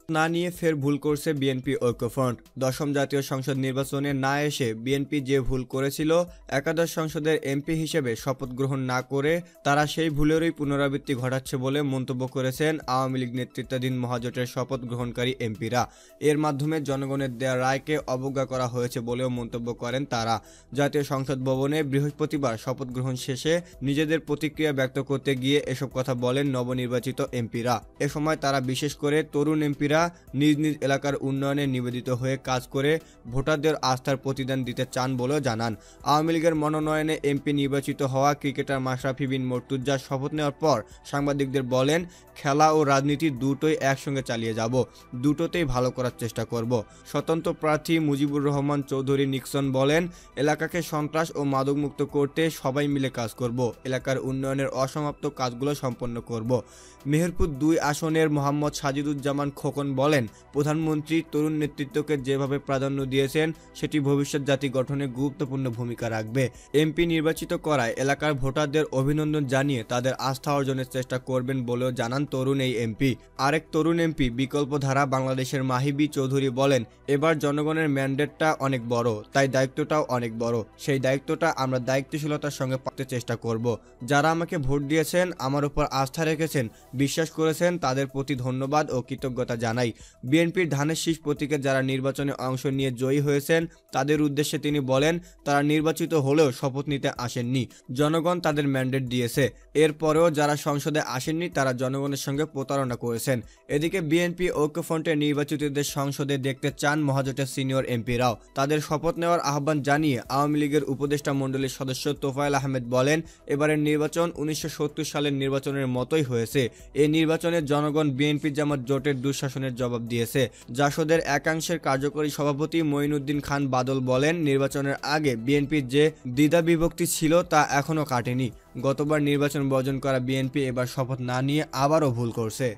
না নিয়ে ফের ভুল করছে বিএনপি ঐক্যফ্রন্ট। দশম জাতীয় সংসদ নির্বাচনে না এসে বিএনপি যে ভুল করেছিল, একাদশ সংসদের এমপি হিসেবে শপথ গ্রহণ না করে তারা সেই ভুলেরই পুনরাবৃত্তি ঘটাচ্ছে বলে মন্তব্য করেছেন আওয়ামী লীগ নেতৃত্বাধীন মহাজোটের শপথ গ্রহণকারী এমপিরা। এর মাধ্যমে জনগণের দেয়া রায়কে অবজ্ঞা করা হয়েছে বলেও মন্তব্য করেন তারা। জাতীয় সংসদ ভবনে বৃহস্পতিবার শপথ গ্রহণ শেষে নিজেদের প্রতিক্রিয়া ব্যক্ত করতে গিয়ে এসব কথা বলেন নবনির্বাচিত এমপিরা। এ সময় তারা বিশেষ করে তরুণ এমপিরা নিজ নিজ এলাকার উন্নয়নে নিবেদিত হয়ে কাজ করে ভোটারদের আস্থার প্রতিদান দিতে চান বলেও জানান। আওয়ামী লীগের মনোনয়নে এমপি নির্বাচিত হওয়া ক্রিকেটার মাশরাফি বিন মর্তুজা শপথ নেওয়ার পর সাংবাদিকদের বলেন, খেলা ও রাজনীতি দুটোই একসঙ্গে চালিয়ে যাব, দুটোতেই ভালো করার চেষ্টা করব। স্বতন্ত্র প্রার্থী মুজিবুর রহমান চৌধুরী নিক্সন বলেন, এলাকাকে সন্ত্রাস ও মাদকমুক্ত করতে সবাই মিলে কাজ করব, এলাকার উন্নয়নের অসমাপ্ত কাজগুলো সম্পন্ন করব। মেহেরপুর 2 আসনের মোহাম্মদ সাজিদুজ্জামান খোকন বলেন, প্রধানমন্ত্রী তরুণ নেতৃত্বকে যেভাবে প্রাধান্য দিয়েছেন সেটি ভবিষ্যৎ জাতি গঠনে গুরুত্বপূর্ণ ভূমিকা রাখবে। এমপি নির্বাচিত করায় এলাকার ভোটারদের অভিনন্দন জানিয়ে তাদের আস্থা অর্জনের চেষ্টা করবেন বলেও জানান তরুণ এই এমপি। আরেক তরুণ এমপি বিকল্পধারা বাংলাদেশের মাহিবি চৌধুরী বলেন, এবার জনগণের ম্যান্ডেটটা অনেক বড়, তাই দায়িত্বটাও অনেক বড়। সেই দায়িত্বটা আমরা দায়িত্বশীলতার সঙ্গে পালতে চেষ্টা করব। যারা আমাকে ভোট দিয়েছেন, আমার উপর আস্থা রেখেছেন, বিশ্বাস করেছেন, তাদের প্রতি ধন্যবাদ ও কৃতজ্ঞতা জানাই। বিএনপির ধানের শীষ প্রতীকে যারা নির্বাচনে অংশ নিয়ে জয়ী হয়েছেন তাদের উদ্দেশ্যে তিনি বলেন, তারা নির্বাচিত হলেও শপথ নিতে আসেননি, জনগণ তাদের ম্যান্ডেট দিয়েছে। এরপরেও যারা সংসদে আসেননি তারা জনগণের সঙ্গে প্রতারণা করেছেন। এদিকে বিএনপি ঐক্যফ্রন্টের নির্বাচিতদের সংসদে দেখতে চান মহাজোটের সিনিয়র এমপিরাও। তাদের শপথ নেওয়ার আহ্বান জানিয়ে আওয়ামী লীগের উপদেষ্টা মণ্ডলীর সদস্য তোফায়েল আহমেদ বলেন, এবারের নির্বাচন 1970 সালের নির্বাচনের মতোই হয়েছে। এই নির্বাচনে জনগণ বিএনপি জামাত জোটের দুঃশাসনের জবাব দিয়েছে। জাসদের একাংশের কার্যকরী সভাপতি মঈনুদ্দিন খান বাদল বলেন, নির্বাচনের আগে বিএনপির যে দ্বিধাবিভক্তি ছিল তা এখনও কাটেনি। গতবার নির্বাচন বর্জন করা বিএনপি এবার শপথ না নিয়ে আবারও ভুল করছে।